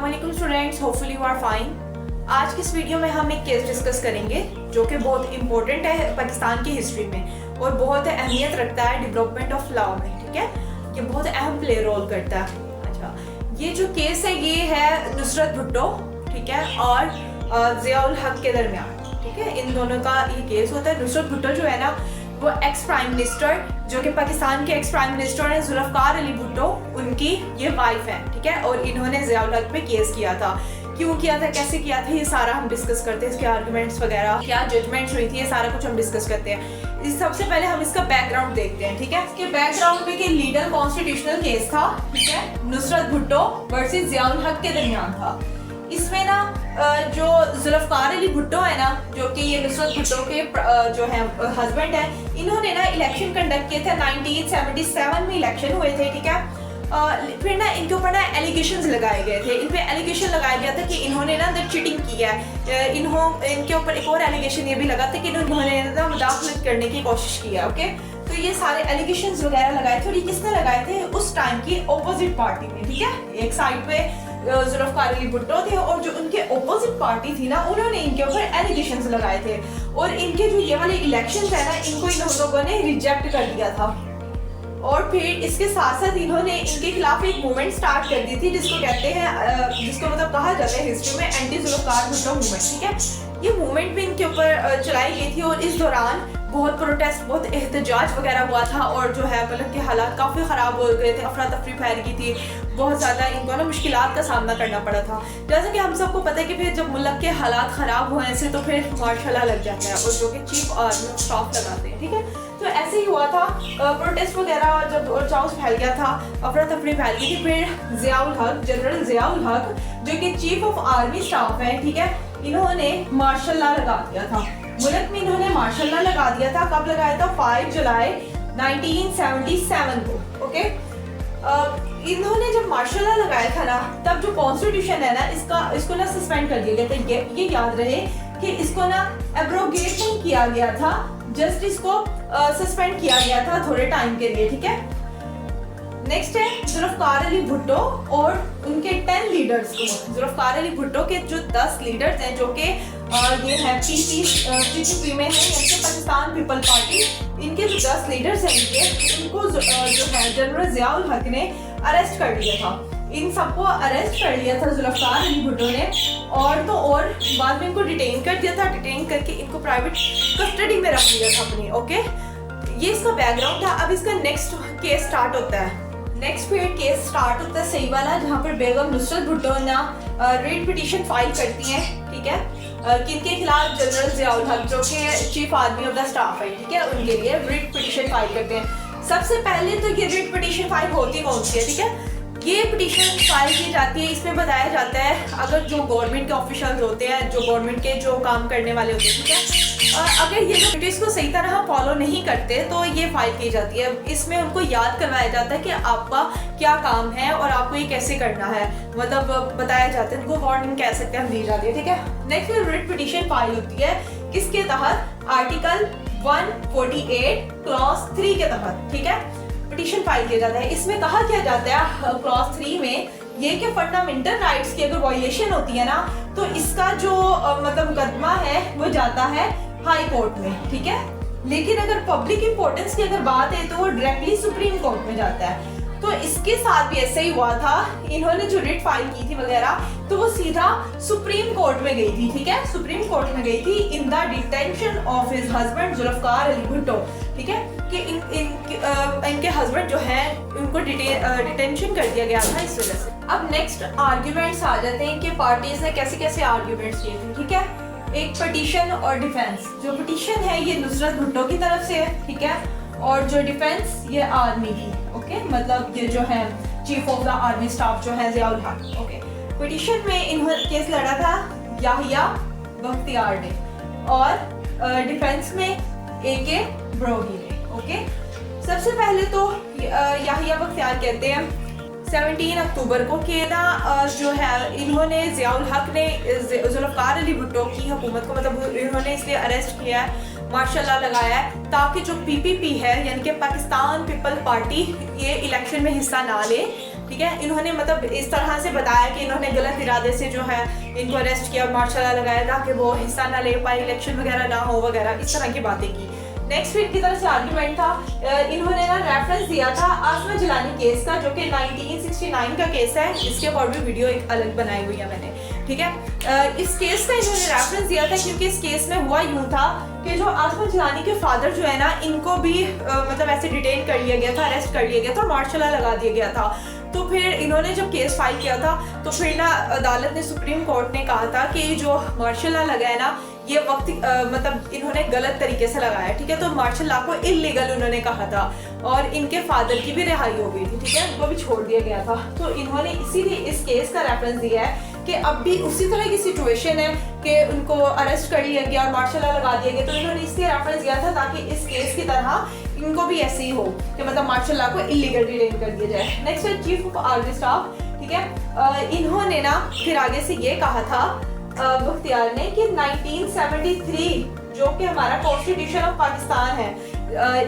अस्सलामुअलैकुम students, hopefully you are fine. आज की इस वीडियो में हम एक केस डिस्कस करेंगे जो कि बहुत इंपॉर्टेंट है पाकिस्तान की हिस्ट्री में और बहुत अहमियत रखता है डेवलपमेंट ऑफ लॉ में। ठीक है, ये बहुत अहम प्ले रोल करता है। अच्छा, ये जो केस है ये है नुसरत भुट्टो, ठीक है, और ज़ियाउल हक के दरमियान। ठीक है, इन दोनों का ये केस होता है। नुसरत भुट्टो जो है ना, वो एक्स प्राइम मिनिस्टर, जो कि पाकिस्तान के एक्स प्राइम मिनिस्टर हैं जुल्फ़िकार अली भुट्टो, उनकी ये वाइफ है। ठीक है, और इन्होंने ज़ियाउल हक पे केस किया था। क्यों किया था, कैसे किया था, ये सारा हम डिस्कस करते हैं। इसके आर्गुमेंट्स वगैरह, क्या जजमेंट्स हुई थी, ये सारा कुछ हम डिस्कस करते हैं। सबसे पहले हम इसका बैकग्राउंड देखते हैं। ठीक है, इसके बैकग्राउंड में कि लीगल कॉन्स्टिट्यूशनल केस था, ठीक है, नुसरत भुट्टो वर्सेस ज़ियाउल हक के दरमियान था। इसमें ना जो जुल्फ़िकार अली भुट्टो है ना, जो कि ये नुसरत भुट्टो के जो है हस्बैंड है, इन्होंने ना इलेक्शन कंडक्ट किए थे। 1977 में इलेक्शन हुए थे। ठीक है, फिर ना इनके ऊपर ना एलिगेशंस लगाए गए थे। इन पे एलिगेशन लगाया गया था कि इन्होंने ना चीटिंग की है। इनके ऊपर एक और एलिगेशन ये भी लगा था कि इन्होंने ना मुदाखलत करने की कोशिश की है। ओके, तो ये सारे एलिगेशंस वगैरह लगाए थे और ये किसने लगाए थे, उस टाइम की ऑपोजिट पार्टी ने। ठीक है, एक साइड पे जुल्फ़िकार अली भुट्टो थे और जो उनके ऑपोजिट पार्टी थी ना, उन्होंने इनके ऊपर एलिगेशंस लगाए थे। और इनके जो ये वाले इलेक्शंस है ना, इनको इन लोगों ने रिजेक्ट कर दिया था। और फिर इसके साथ साथ इन्होंने इनके खिलाफ एक मूवमेंट स्टार्ट कर दी थी, जिसको कहते हैं, जिसको मतलब कहा जाता है हिस्ट्री में एंटी जुल्फ़िकार भुट्टो मूवमेंट। ठीक है, ये मूवमेंट भी इनके ऊपर चलाई गई थी और इस दौरान बहुत प्रोटेस्ट, बहुत एहतजाज वगैरह हुआ था और जो है मुल्क के हालात काफ़ी ख़राब हो गए थे, अफरा तफरी फैल गई थी, बहुत ज़्यादा इनको ना मुश्किलात का सामना करना पड़ा था। जैसा कि हम सबको पता है कि फिर जब मुल्क के हालात ख़राब होने से तो फिर मार्शल लग जाता है और जो कि चीफ आर्मी स्टाफ लगाते हैं। ठीक है, तो ऐसे ही हुआ था, प्रोटेस्ट वगैरह और जब चाउस फैल गया था, अफरा तफरी फैल गई थी, फिर ज़ियाउल हक, जनरल ज़ियाउल हक, जो कि चीफ ऑफ आर्मी स्टाफ है, ठीक है, इन्होंने मार्शल लॉ लगा दिया था। मुल्क में इन्होंने मार्शल लॉ लगा दिया था। कब लगाया था, 5 जुलाई 1977 को। ओके, इन्होंने जब मार्शल लॉ लगाया था ना, तब जो कॉन्स्टिट्यूशन है ना, इसको ना सस्पेंड कर दिया गया था। ये याद रहे कि इसको ना एब्रोगेट नहीं किया गया था, जस्ट इसको सस्पेंड किया गया था थोड़े टाइम के लिए। ठीक है, नेक्स्ट है जुल्फ़िकार अली भुट्टो और उनके 10 लीडर्स को। जुल्फ़िकार अली भुट्टो के जो 10 लीडर्स हैं, जो कि ये है पीपीपी में है, यानी कि पाकिस्तान पीपल पार्टी, इनके जो 10 लीडर्स हैं उनको जो है जनरल ज़ियाउल हक ने अरेस्ट कर लिया था। इन सबको अरेस्ट कर लिया था जुल्फ़िकार अली भुट्टो ने, और तो और बाद में इनको डिटेन कर दिया था। डिटेन करके इनको प्राइवेट कस्टडी में रख दिया था अपनी। ओके, ये इसका बैकग्राउंड था। अब इसका नेक्स्ट केस स्टार्ट होता है। नेक्स्ट फिर केस स्टार्ट होता है सही वाला, जहाँ पर बेगम नुसरत भुट्टो ना रिट पिटीशन फाइल करती हैं। ठीक है, किनके खिलाफ, जनरल ज़ियाउल हक, जो कि chief army of the staff है। ठीक है, उनके लिए रिट पिटीशन फाइल करते हैं। सबसे पहले तो ये रिट पिटीशन फाइल होती कौन सी है, ठीक है, ये पिटीशन फाइल की जाती है। इसमें बताया जाता है अगर जो गवर्नमेंट के ऑफिशियल्स होते हैं, जो गवर्नमेंट के जो काम करने वाले होते हैं, ठीक है, अगर ये लोग इसको सही तरह फॉलो नहीं करते तो ये फाइल की जाती है। इसमें उनको याद करवाया जाता है कि आपका क्या काम है और आपको ये कैसे करना है, मतलब बताया जाता है, उनको वार्निंग कह सकते हैं, हम दी जाती है। ठीक है, नेक्स्ट रिट पिटीशन फाइल होती है, किसके तहत, आर्टिकल 148 क्लॉज 3 के तहत। ठीक है, पिटीशन फाइल किया जाता है। इसमें कहा क्या जाता है क्लॉज 3 में, ये कि फंडामेंटल राइट्स की अगर वायलेशन होती है ना, तो इसका जो मतलब मुकदमा है वो जाता है हाई कोर्ट में। ठीक है, लेकिन अगर पब्लिक इंपॉर्टेंस की अगर बात है तो वो डायरेक्टली सुप्रीम कोर्ट में जाता है। तो इसके साथ भी ऐसा ही हुआ था। इन्होंने जो रिट फाइल की थी वगैरह, तो वो सीधा सुप्रीम कोर्ट में गई थी। ठीक है, सुप्रीम कोर्ट में गई थी in the detention of his husband Zulfikar Ali Bhutto. ठीक है, कि इनके हस्बैंड जो है उनको डिटेंशन कर दिया गया था इस वजह से। अब नेक्स्ट आर्ग्यूमेंट्स आ जाते हैं कि पार्टीज ने कैसे कैसे आर्ग्यूमेंट्स किए थे। ठीक है, एक पिटीशन और डिफेंस। जो पिटीशन है ये नुसरत भुट्टो की तरफ से है, ठीक है, और जो डिफेंस ये आर्मी की। ओके, मतलब ये जो है chief of the army staff जो है ज़ियाउल हक। ओके, पिटीशन में इन्होंने केस लड़ा था याहिया बख्तियार ने और डिफेंस में AK ब्रोही ने। ओके, सबसे पहले तो याहिया बख्तियार कहते हैं 17 अक्टूबर को कि ना जो है इन्होंने ज़ियाउल हक ने जुल्फ़िकार अली भुट्टो की हुकूमत को, मतलब इन्होंने इसलिए अरेस्ट किया है, मार्शल लॉ लगाया है, ताकि जो PPP है यानी कि पाकिस्तान पीपल पार्टी, ये इलेक्शन में हिस्सा ना ले, ठीक है। इन्होंने मतलब इस तरह से बताया कि इन्होंने गलत इरादे से जो है इनको अरेस्ट किया, मार्शल लॉ लगाया ताकि वो हिस्सा ना ले पाए, इलेक्शन वगैरह ना हो वगैरह, इस तरह की बातें की। नेक्स्ट फिर की तरफ से आर्ग्यूमेंट था, इन्होंने ना रेफरेंस दिया था आसमा जिलानी केस का, जो कि 1969 का केस है। इसके ऊपर भी वीडियो एक अलग बनाई हुई है मैंने, ठीक है। इस केस का इन्होंने रेफरेंस दिया था क्योंकि इस केस में हुआ यूं था कि जो आसमा जिलानी के फादर जो है ना, इनको भी मतलब ऐसे डिटेन कर लिया गया था, अरेस्ट कर लिया गया था, मार्शल लॉ लगा दिया गया था। तो फिर इन्होंने जब केस फाइल किया था तो फिर ना अदालत ने, सुप्रीम कोर्ट ने कहा था कि जो मार्शल लॉ लगा है ना, ये वक्त मतलब इन्होंने गलत तरीके से लगाया, ठीक है। तो मार्शल लॉ को इलीगल उन्होंने कहा था और इनके फादर की भी रिहाई हो गई थी, ठीक है, उनको भी छोड़ दिया गया था। तो इन्होंने इसीलिए इस केस का रेफरेंस दिया है कि अब भी उसी तरह की सिचुएशन है कि उनको अरेस्ट कर लिया गया और मार्शल लॉ लगा दिया गया, तो इन्होंने इसलिए रेफरेंस दिया था ताकि इस केस की तरह इनको भी ऐसे ही हो कि मतलब मार्शल लॉ को इलीगल डिटेन कर दिया जाए। नेक्स्ट है चीफ ऑफ आर्मी स्टाफ, ठीक है। इन्होंने ना फिर आगे से ये कहा था बख्तियार ने कि 1973 जो कि हमारा कॉन्स्टिट्यूशन ऑफ पाकिस्तान है,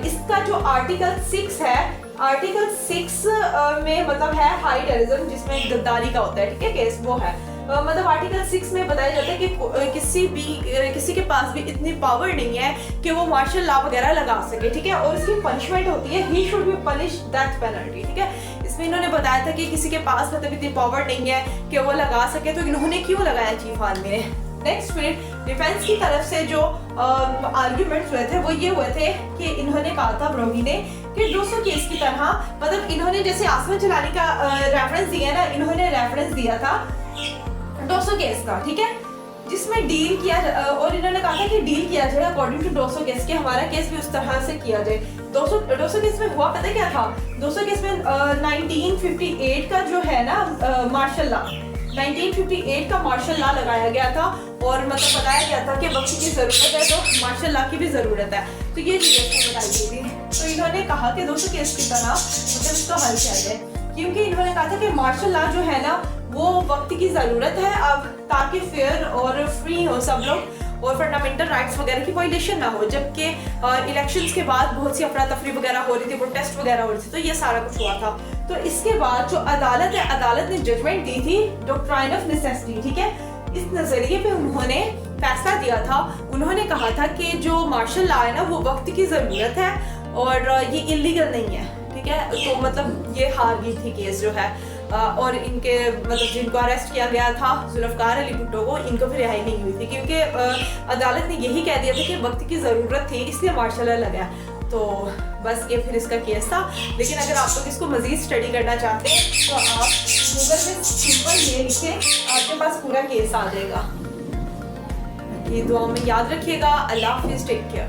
इसका जो आर्टिकल 6 है, आर्टिकल 6 में मतलब है हाई टेररिज्म, जिसमें गद्दारी का होता है, ठीक है, केस वो है। मतलब आर्टिकल 6 में बताया जाता है कि किसी के पास भी इतनी पावर नहीं है कि वो मार्शल लॉ वगैरह लगा सके, ठीक है, और इसकी पनिशमेंट होती है, he should be punish death penalty, ठीक है। इसमें इन्होंने बताया था कि किसी के पास मतलब इतनी पावर नहीं है कि वो लगा सके, तो इन्होंने क्यों लगाया चीफ आर्मी ने। नेक्स्ट फिर डिफेंस की तरफ से जो आर्ग्यूमेंट्स हुए थे वो ये हुए थे कि इन्होंने कहा था ब्रोगी ने कि 200 केस की तरह, मतलब इन्होंने जैसे आसमा जिलानी का रेफरेंस दिया ना, इन्होंने रेफरेंस दिया था 200 केस का, ठीक है, जिसमें डील किया और इन्होंने कहा था कि डील किया जाए अकॉर्डिंग टू 200 केस के, हमारा केस भी उस तरह से किया जाए। 200 केस में हुआ पता क्या था, 200 केस में 1958 का जो है ना मार्शल लॉ, 1958 का मार्शल लॉ लगाया गया था और मतलब बताया गया था कि वक्त की ज़रूरत है तो मार्शल लॉ की भी ज़रूरत है, तो ये चीज़ें बताई गई थी। तो इन्होंने कहा कि 200 केस की तरह मतलब इसको हल किया जाए, क्योंकि इन्होंने कहा था कि मार्शल लॉ जो है ना वो वक्त की ज़रूरत है अब, ताकि फेयर और फ्री हो सब लोग और फंडामेंटल राइट्स वगैरह की वायलेशन ना हो। जबकि इलेक्शंस के बाद बहुत सी अफरा तफरी वगैरह हो रही थी, प्रोटेस्ट वगैरह हो रही थी, तो ये सारा कुछ हुआ था। तो इसके बाद जो अदालत है, अदालत ने जजमेंट दी थी डॉक्ट्राइन ऑफ नेसेसिटी, ठीक है, इस नज़रिए पे उन्होंने फैसला दिया था। उन्होंने कहा था कि जो मार्शल लॉ है ना वो वक्त की ज़रूरत है और ये इलीगल नहीं है, ठीक है। तो मतलब ये हार गई थी केस जो है, और इनके मतलब जिनको अरेस्ट किया गया था जुल्फ़िकार अली भुट्टो को, इनको फिर रिहाई नहीं हुई थी क्योंकि अदालत ने यही कह दिया था कि वक्त की ज़रूरत थी इसलिए मार्शल लॉ लगा। तो बस ये फिर इसका केस था। लेकिन अगर आप लोग इसको मज़ीद स्टडी करना चाहते हैं तो आप गूगल में सिंपल ये लिखें, आपके पास पूरा केस आ जाएगा। ये दुआ में याद रखिएगा। अल्लाह हाफिज़, टेक केयर।